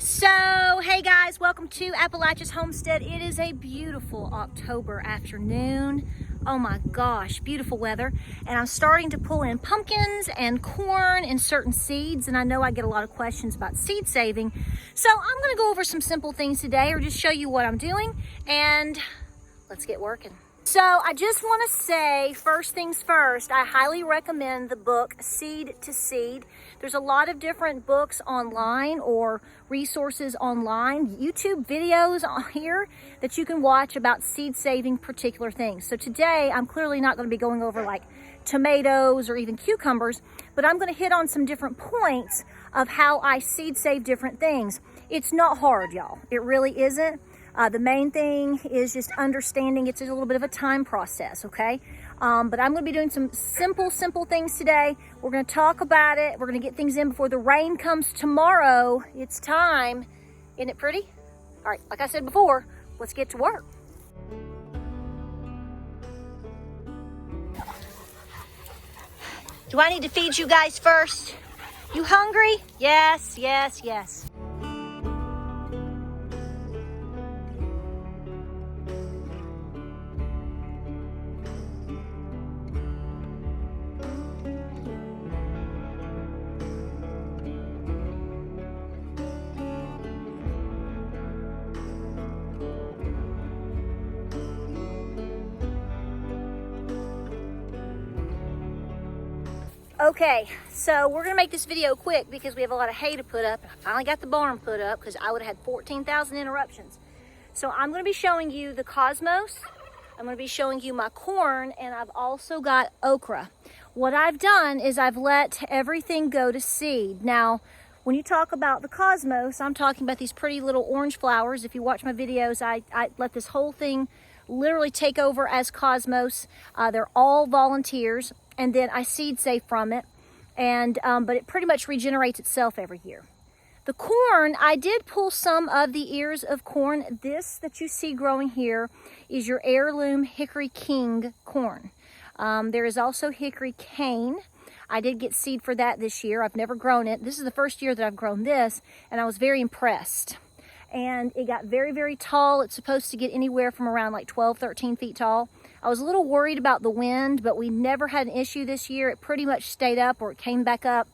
So, hey guys, welcome to Appalachia's Homestead. It is a beautiful October afternoon. Oh my gosh, beautiful weather. And I'm starting to pull in pumpkins and corn and certain seeds. And I know I get a lot of questions about seed saving. So I'm gonna go over some simple things today or just show you what I'm doing and let's get working. So I just wanna say, first things first, I highly recommend the book Seed to Seed. There's a lot of different books online or resources online, YouTube videos on here that you can watch about seed saving particular things. So today, I'm clearly not gonna be going over like tomatoes or even cucumbers, but I'm gonna hit on some different points of how I seed save different things. It's not hard, y'all. It really isn't. The main thing is just understanding it's a little bit of a time process, okay? But I'm gonna be doing some simple things today. We're gonna talk about it. We're gonna get things in before the rain comes tomorrow. It's time. Isn't it pretty? All right, like I said before, let's get to work. Do I need to feed you guys first? You hungry? Yes. Okay, so we're gonna make this video quick because we have a lot of hay to put up. I finally got the barn put up because I would have had 14,000 interruptions. So I'm gonna be showing you the cosmos, I'm gonna be showing you my corn, and I've also got okra. What I've done is I've let everything go to seed. Now, when you talk about the cosmos, I'm talking about these pretty little orange flowers. If you watch my videos, I let this whole thing literally take over as cosmos. They're all volunteers. And then I seed save from it, and but it pretty much regenerates itself every year. The corn, I did pull some of the ears of corn. This that you see growing here is your heirloom Hickory King corn. There is also Hickory Cane. I did get seed for that this year. I've never grown it. This is the first year that I've grown this, and I was very impressed. And it got very tall. It's supposed to get anywhere from around like 12, 13 feet tall. I was a little worried about the wind, but we never had an issue this year. It pretty much stayed up or it came back up.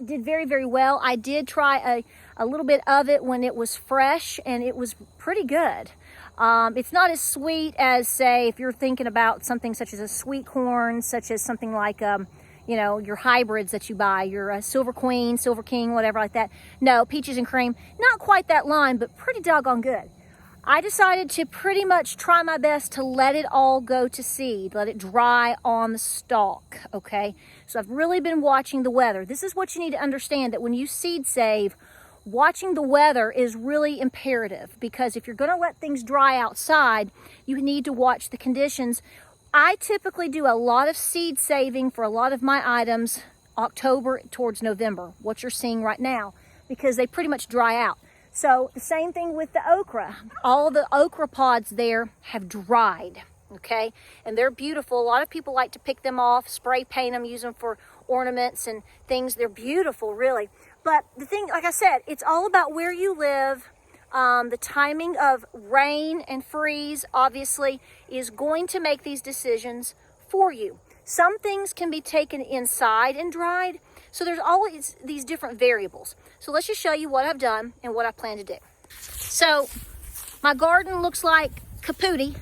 Did very well. I did try a little bit of it when it was fresh, and it was pretty good. It's not as sweet as, say, if you're thinking about something such as a sweet corn, such as something like, you know, your hybrids that you buy, your Silver Queen, Silver King, whatever like that. No, peaches and cream, not quite that line, but pretty doggone good. I decided to pretty much try my best to let it all go to seed, let it dry on the stalk, okay? So I've really been watching the weather. This is what you need to understand, that when you seed save, watching the weather is really imperative, because if you're gonna let things dry outside, you need to watch the conditions. I typically do a lot of seed saving for a lot of my items October towards November, what you're seeing right now, because they pretty much dry out. So the same thing with the okra. All the okra pods there have dried, okay? And they're beautiful. A lot of people like to pick them off, spray paint them, use them for ornaments and things. They're beautiful, really. But the thing, like I said, it's all about where you live. The timing of rain and freeze, obviously, is going to make these decisions for you. Some things can be taken inside and dried. So there's always these different variables. So let's just show you what I've done and what I plan to do. So my garden looks like kapooty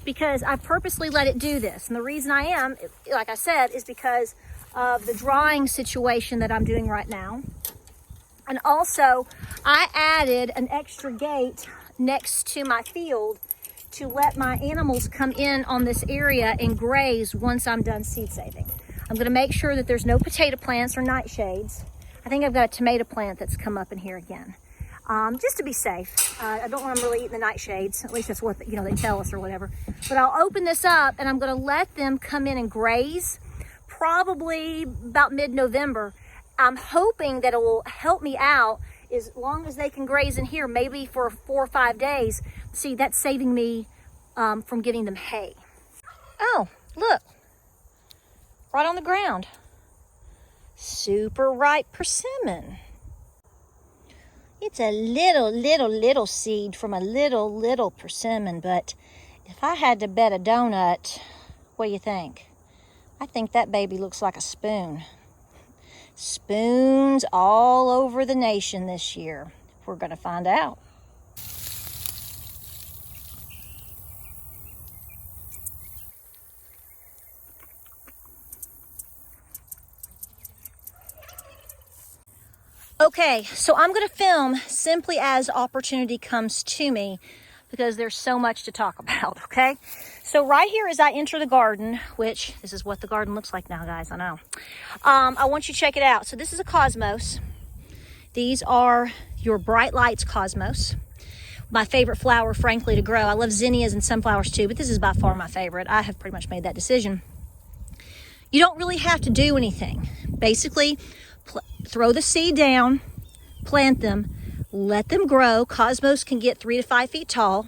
because I purposely let it do this. And the reason I am, like I said, is because of the drying situation that I'm doing right now. And also, I added an extra gate next to my field to let my animals come in on this area and graze once I'm done seed saving. I'm gonna make sure that there's no potato plants or nightshades. I think I've got a tomato plant that's come up in here again, just to be safe. I don't want them really eating the nightshades. At least that's what they tell us or whatever. But I'll open this up and I'm gonna let them come in and graze probably about mid-November. I'm hoping that it will help me out as long as they can graze in here, maybe for 4 or 5 days. See, that's saving me from getting them hay. Oh, look. Right on the ground. Super ripe persimmon. It's a little seed from a little persimmon, but if I had to bet a donut, what do you think? I think that baby looks like a spoon. Spoons all over the nation this year. We're gonna find out. Okay, so I'm gonna film simply as opportunity comes to me because there's so much to talk about, okay? So right here as I enter the garden, which this is what the garden looks like now, guys, I know. I want you to check it out. So this is a cosmos. These are your bright lights cosmos. My favorite flower, frankly, to grow. I love zinnias and sunflowers too, but this is by far my favorite. I have pretty much made that decision. You don't really have to do anything. Basically, throw the seed down, plant them, let them grow. Cosmos can get 3 to 5 feet tall.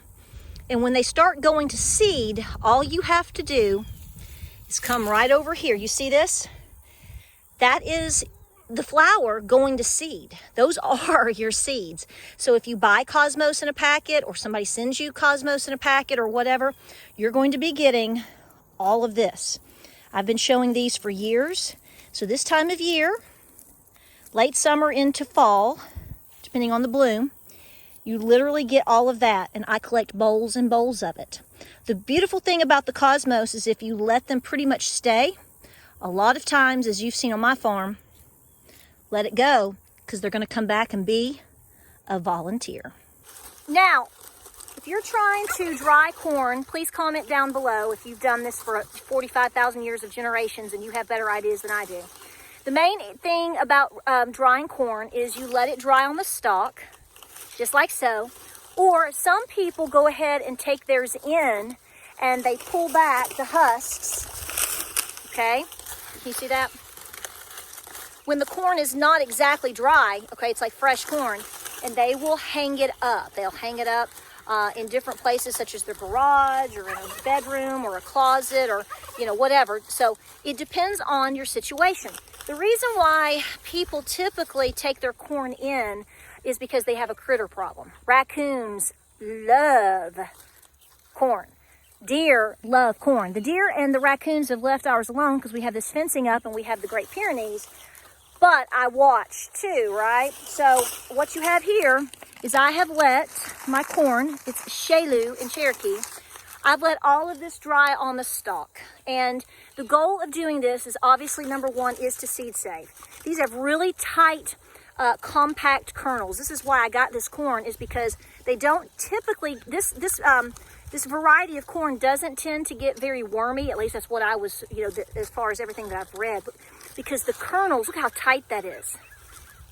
And when they start going to seed, all you have to do is come right over here. You see this? That is the flower going to seed. Those are your seeds. So if you buy Cosmos in a packet or somebody sends you Cosmos in a packet or whatever, you're going to be getting all of this. I've been showing these for years. So this time of year, late summer into fall, depending on the bloom, you literally get all of that, and I collect bowls and bowls of it. The beautiful thing about the Cosmos is if you let them pretty much stay, a lot of times, as you've seen on my farm, let it go, because they're going to come back and be a volunteer. Now, if you're trying to dry corn, please comment down below if you've done this for 45,000 years of generations and you have better ideas than I do. The main thing about drying corn is you let it dry on the stalk, just like so. Or some people go ahead and take theirs in and they pull back the husks. Okay, can you see that? When the corn is not exactly dry, okay, it's like fresh corn, and they will hang it up. They'll hang it up in different places, such as their garage or in a bedroom or a closet or, you know, whatever. So it depends on your situation. The reason why people typically take their corn in is because they have a critter problem. Raccoons love corn. Deer love corn. The deer and the raccoons have left ours alone because we have this fencing up and we have the Great Pyrenees. But I watch too, right? So what you have here is I have let my corn, it's Shalu in Cherokee, I've let all of this dry on the stalk. And the goal of doing this is obviously, number one, is to seed save. These have really tight, compact kernels. This is why I got this corn, is because they don't typically, this variety of corn doesn't tend to get very wormy. At least that's what I was, you know, as far as everything that I've read. Because the kernels, look how tight that is.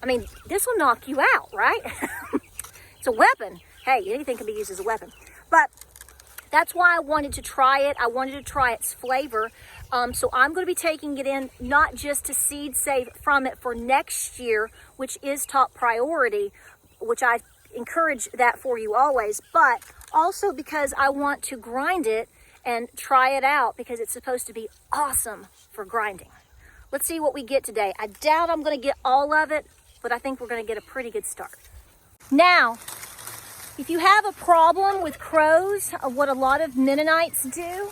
I mean, this will knock you out, right? It's a weapon. Hey, anything can be used as a weapon. But that's why I wanted to try it. I wanted to try its flavor. So I'm going to be taking it in not just to seed save from it for next year, which is top priority, which I encourage that for you always, but also because I want to grind it and try it out because it's supposed to be awesome for grinding. Let's see what we get today. I doubt I'm going to get all of it, but I think we're going to get a pretty good start. Now, if you have a problem with crows, what a lot of Mennonites do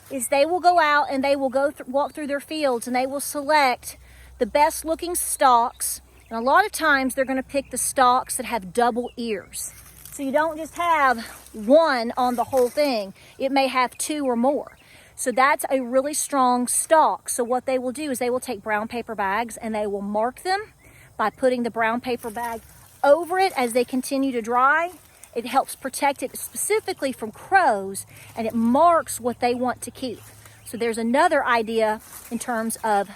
is they will go out and they will walk through their fields and they will select the best looking stalks. And a lot of times they're going to pick the stalks that have double ears. So you don't just have one on the whole thing. It may have two or more. So that's a really strong stalk. So what they will do is they will take brown paper bags and they will mark them by putting the brown paper bag over it as they continue to dry. It helps protect it specifically from crows, and it marks what they want to keep. So there's another idea in terms of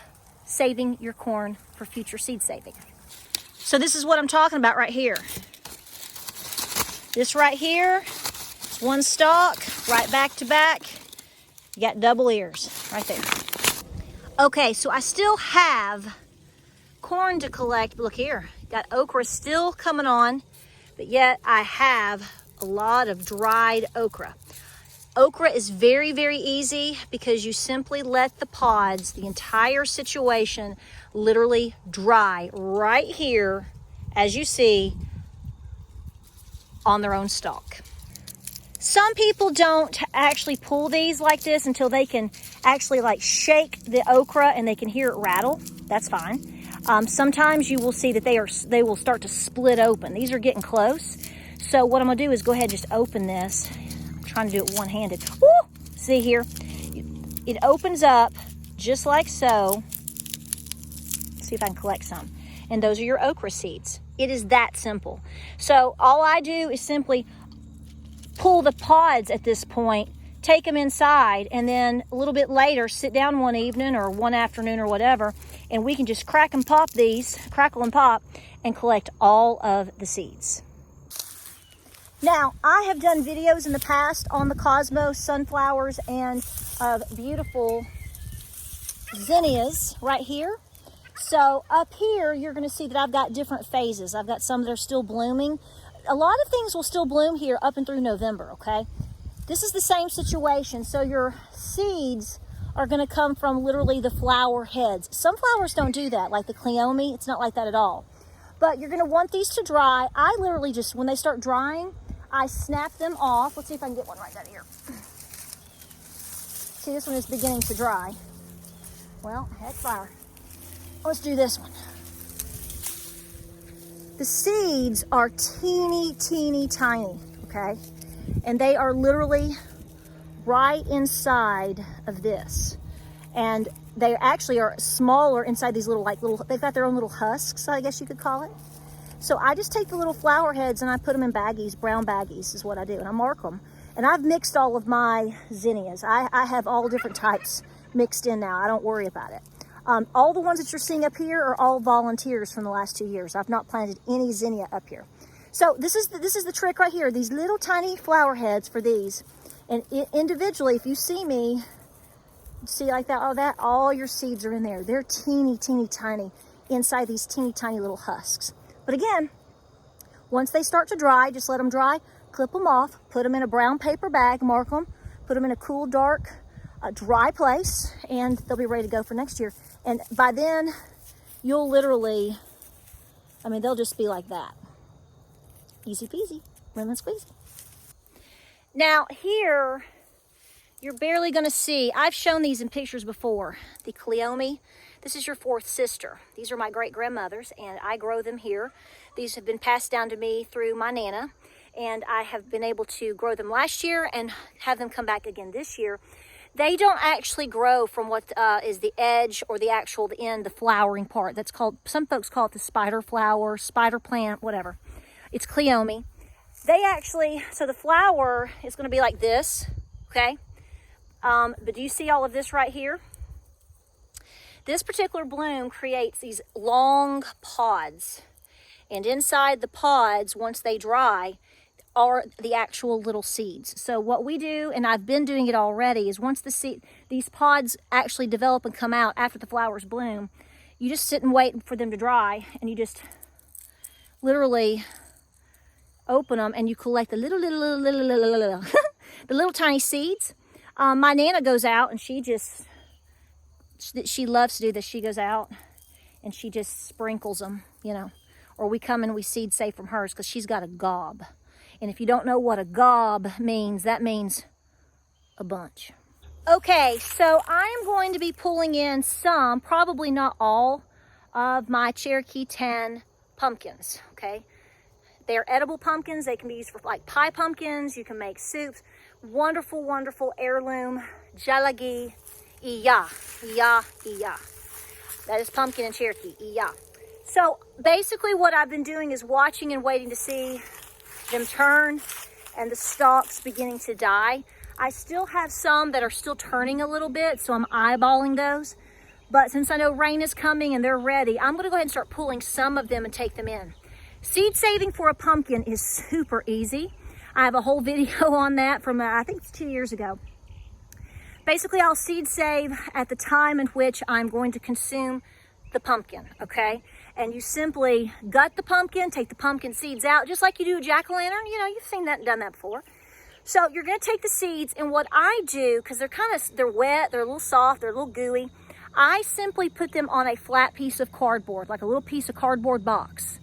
saving your corn for future seed saving. So this is what I'm talking about right here. This right here is one stalk, right back to back. You got double ears right there. Okay, so I still have corn to collect. Look here, got okra still coming on, but yet I have a lot of dried okra. Okra is very, very easy because you simply let the pods, the entire situation, literally dry right here, as you see, on their own stalk. Some people don't actually pull these like this until they can actually like shake the okra and they can hear it rattle. That's fine. Sometimes you will see that they will start to split open. These are getting close. So what I'm gonna do is go ahead and just open this. I'm trying to do it one-handed. Woo! See here? It opens up just like so. Let's see if I can collect some. And those are your okra seeds. It is that simple. So all I do is simply pull the pods at this point, take them inside, and then a little bit later sit down one evening or one afternoon or whatever, and we can just crackle and pop, and collect all of the seeds. Now, I have done videos in the past on the cosmos, sunflowers, and beautiful zinnias right here. So up here, you're going to see that I've got different phases. I've got some that are still blooming. A lot of things will still bloom here up and through November, okay? This is the same situation. So your seeds are going to come from literally the flower heads. Some flowers don't do that, like the Cleome. It's not like that at all. But you're going to want these to dry. I literally just, when they start drying, I snap them off. Let's see if I can get one right down here. See, this one is beginning to dry. Well, heck flower. Let's do this one. The seeds are teeny, teeny, tiny, okay? And they are literally right inside of this. And they actually are smaller inside these little, they've got their own little husks, I guess you could call it. So I just take the little flower heads and I put them in baggies, brown baggies is what I do, and I mark them. And I've mixed all of my zinnias. I have all different types mixed in now. I don't worry about it. All the ones that you're seeing up here are all volunteers from the last 2 years. I've not planted any zinnia up here. So this is the trick right here. These little tiny flower heads for these. And individually, if you see me, see like that, all your seeds are in there. They're teeny, teeny, tiny inside these teeny, tiny little husks. But again, once they start to dry, just let them dry, clip them off, put them in a brown paper bag, mark them, put them in a cool, dark, dry place, and they'll be ready to go for next year. And by then, you'll literally, they'll just be like that. Easy peasy, lemon squeezy. Now here, you're barely gonna see, I've shown these in pictures before, the Cleome. This is your fourth sister. These are my great-grandmother's, and I grow them here. These have been passed down to me through my Nana, and I have been able to grow them last year and have them come back again this year. They don't actually grow from what is the edge or the end, the flowering part. That's called, some folks call it the spider flower, spider plant, whatever. It's Cleome. They actually, so the flower is going to be like this, okay? But do you see all of this right here? This particular bloom creates these long pods. And inside the pods, once they dry, are the actual little seeds. So what we do, and I've been doing it already, is once these pods actually develop and come out after the flowers bloom, you just sit and wait for them to dry, and you just literally open them and you collect the little the little tiny seeds. My Nana goes out and she loves to do this. She goes out and she just sprinkles them, or we come and we seed save from hers because she's got a gob. And if you don't know what a gob means, that means a bunch. Okay, so I am going to be pulling in some, probably not all, of my Cherokee 10 pumpkins, okay? They're edible pumpkins. They can be used for like pie pumpkins. You can make soups. Wonderful, wonderful heirloom jalagi iya. That is pumpkin in Cherokee, iya. So basically what I've been doing is watching and waiting to see them turn and the stalks beginning to die. I still have some that are still turning a little bit, so I'm eyeballing those. But since I know rain is coming and they're ready, I'm going to go ahead and start pulling some of them and take them in. Seed saving for a pumpkin is super easy. I have a whole video on that from, I think it's 2 years ago. Basically, I'll seed save at the time in which I'm going to consume the pumpkin, okay? And you simply gut the pumpkin, take the pumpkin seeds out, just like you do a jack-o'-lantern. You've seen that and done that before. So you're gonna take the seeds, and what I do, because they're wet, they're a little soft, they're a little gooey, I simply put them on a flat piece of cardboard, like a little piece of cardboard box.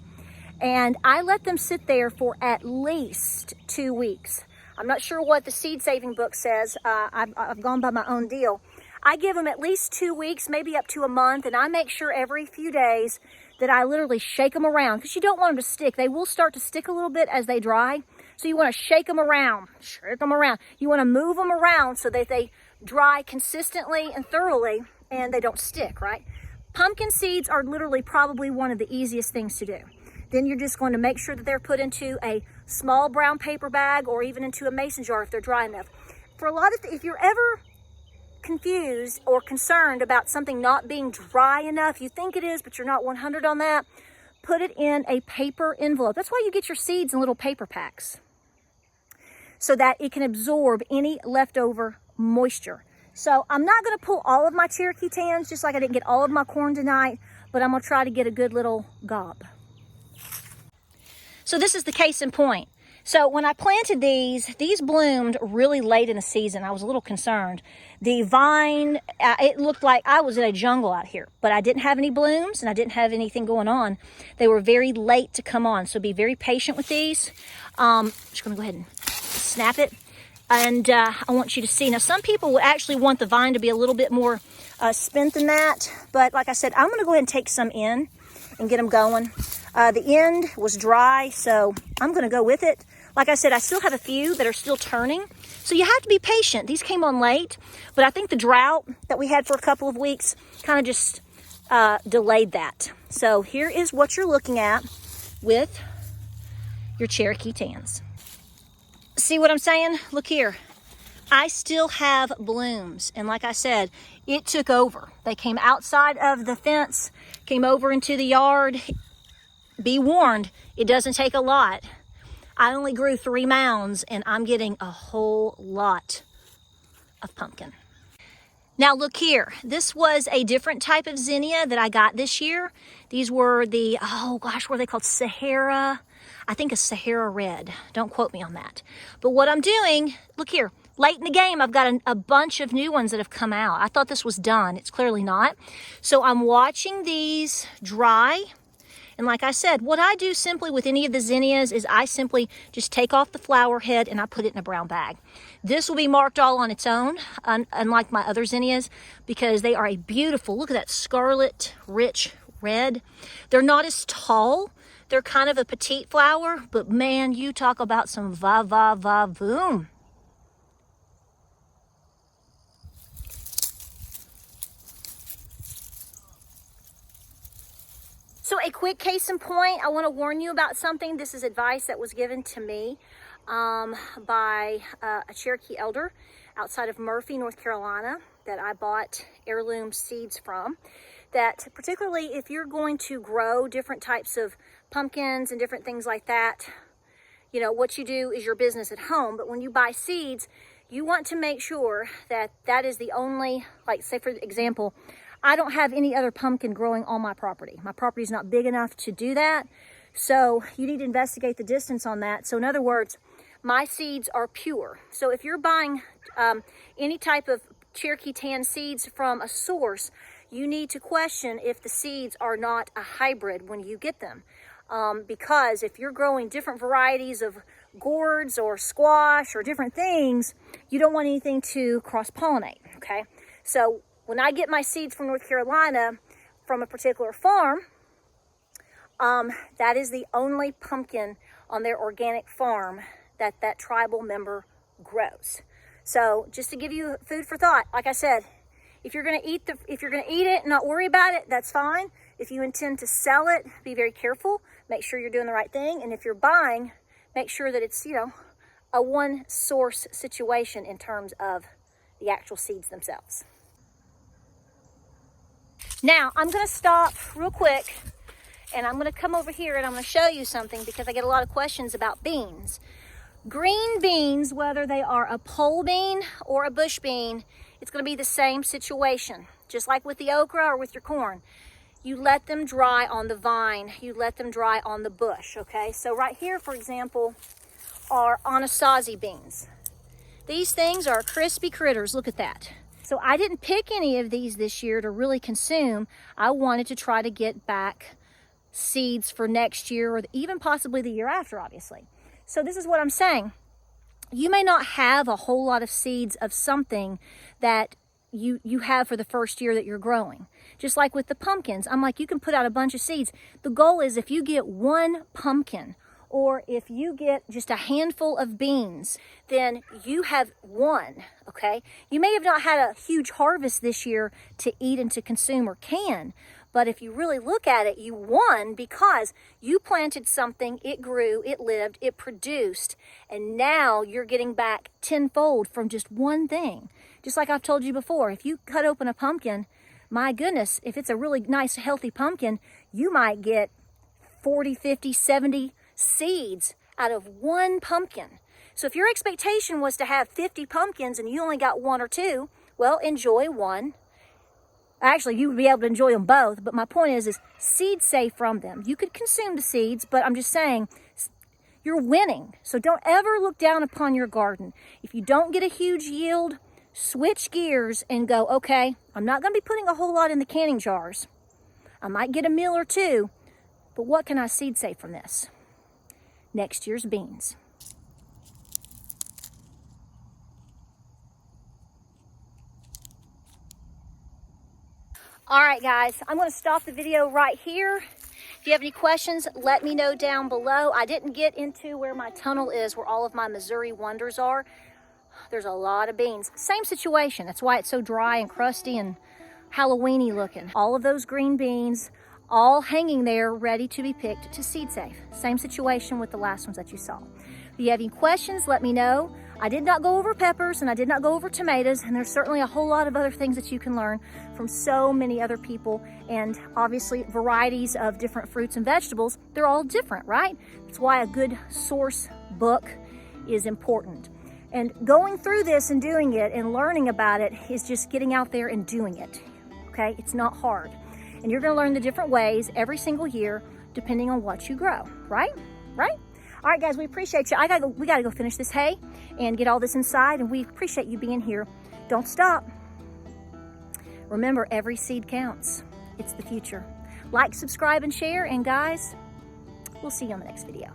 And I let them sit there for at least 2 weeks. I'm not sure what the seed saving book says. I've gone by my own deal. I give them at least 2 weeks, maybe up to a month, and I make sure every few days that I literally shake them around, because you don't want them to stick. They will start to stick a little bit as they dry. So you want to shake them around, You want to move them around so that they dry consistently and thoroughly and they don't stick, right? Pumpkin seeds are literally probably one of the easiest things to do. Then you're just going to make sure that they're put into a small brown paper bag or even into a mason jar if they're dry enough. For a lot of, if you're ever confused or concerned about something not being dry enough, you think it is, but you're not 100 on that, put it in a paper envelope. That's why you get your seeds in little paper packs, so that it can absorb any leftover moisture. So I'm not going to pull all of my Cherokee tans, just like I didn't get all of my corn tonight, but I'm going to try to get a good little gob. So this is the case in point. So when I planted these bloomed really late in the season. I was a little concerned. The vine, it looked like I was in a jungle out here, but I didn't have any blooms and I didn't have anything going on. They were very late to come on, so be very patient with these. I'm just going to go ahead and snap it. And I want you to see. Now, some people would actually want the vine to be a little bit more spent than that. But like I said, I'm going to go ahead and take some in and get them going. The end was dry, so I'm going to go with it. Like I said, I still have a few that are still turning. So you have to be patient. These came on late, but I think the drought that we had for a couple of weeks kind of just delayed that. So here is what you're looking at with your Cherokee tans. See what I'm saying? Look here. I still have blooms. And like I said, it took over. They came outside of the fence, came over into the yard. Be warned, it doesn't take a lot. I only grew 3 mounds and I'm getting a whole lot of pumpkin. Now look here. This was a different type of zinnia that I got this year. These were the, oh gosh, what are they called? Sahara. I think a Sahara red. Don't quote me on that. But what I'm doing, look here, late in the game, I've got a bunch of new ones that have come out. I thought this was done. It's clearly not. So I'm watching these dry. And like I said, what I do simply with any of the zinnias is I simply just take off the flower head and I put it in a brown bag. This will be marked all on its own, unlike my other zinnias, because they are a beautiful, look at that scarlet, rich red. They're not as tall. They're kind of a petite flower, but man, you talk about some va-va-va-voom. So a quick case in point, I want to warn you about something. This is advice that was given to me by a Cherokee elder outside of Murphy, North Carolina, that I bought heirloom seeds from. That particularly if you're going to grow different types of pumpkins and different things like that, you know, what you do is your business at home. But when you buy seeds, you want to make sure that that is the only, like say for example, I don't have any other pumpkin growing on my property. My property is not big enough to do that. So you need to investigate the distance on that. So in other words, my seeds are pure. So if you're buying any type of Cherokee tan seeds from a source, you need to question if the seeds are not a hybrid when you get them. Because if you're growing different varieties of gourds or squash or different things, you don't want anything to cross-pollinate, okay? So when I get my seeds from North Carolina from a particular farm, that is the only pumpkin on their organic farm that tribal member grows. So just to give you food for thought, like I said, if you're going to eat it and not worry about it, that's fine. If you intend to sell it, be very careful. Make sure you're doing the right thing. And if you're buying, make sure that it's, you know, a one source situation in terms of the actual seeds themselves. Now, I'm going to stop real quick and I'm going to come over here and I'm going to show you something because I get a lot of questions about beans. Green beans, whether they are a pole bean or a bush bean, it's going to be the same situation. Just like with the okra or with your corn. You let them dry on the vine. You let them dry on the bush, okay? So right here, for example, are Anasazi beans. These things are crispy critters. Look at that. So I didn't pick any of these this year to really consume. I wanted to try to get back seeds for next year or even possibly the year after, obviously. So this is what I'm saying. You may not have a whole lot of seeds of something that you have for the first year that you're growing. Just like with the pumpkins, I'm like, you can put out a bunch of seeds. The goal is if you get one pumpkin or if you get just a handful of beans, then you have won, okay? You may have not had a huge harvest this year to eat and to consume or can, but if you really look at it, you won because you planted something, it grew, it lived, it produced, and now you're getting back tenfold from just one thing. Just like I've told you before, if you cut open a pumpkin, my goodness, if it's a really nice, healthy pumpkin, you might get 40, 50, 70 seeds out of one pumpkin. So if your expectation was to have 50 pumpkins and you only got one or two, well, enjoy one. Actually, you would be able to enjoy them both, but my point is seeds save from them. You could consume the seeds, but I'm just saying, you're winning. So don't ever look down upon your garden. If you don't get a huge yield, switch gears and go, okay, I'm not going to be putting a whole lot in the canning jars. I might get a meal or two, but what can I seed save from this? Next year's beans. All right, guys, I'm going to stop the video right here. If you have any questions, let me know down below. I didn't get into where my tunnel is, where all of my Missouri Wonders are. There's a lot of beans. Same situation. That's why it's so dry and crusty and Halloween-y looking. All of those green beans, all hanging there, ready to be picked to seed save. Same situation with the last ones that you saw. If you have any questions, let me know. I did not go over peppers and I did not go over tomatoes, and there's certainly a whole lot of other things that you can learn from so many other people, and obviously varieties of different fruits and vegetables. They're all different, right? That's why a good source book is important. And going through this and doing it and learning about it is just getting out there and doing it, okay? It's not hard. And you're gonna learn the different ways every single year depending on what you grow, right? Right? All right, guys, we appreciate you. We gotta go finish this hay and get all this inside, and we appreciate you being here. Don't stop. Remember, every seed counts. It's the future. Like, subscribe, and share, and guys, we'll see you on the next video.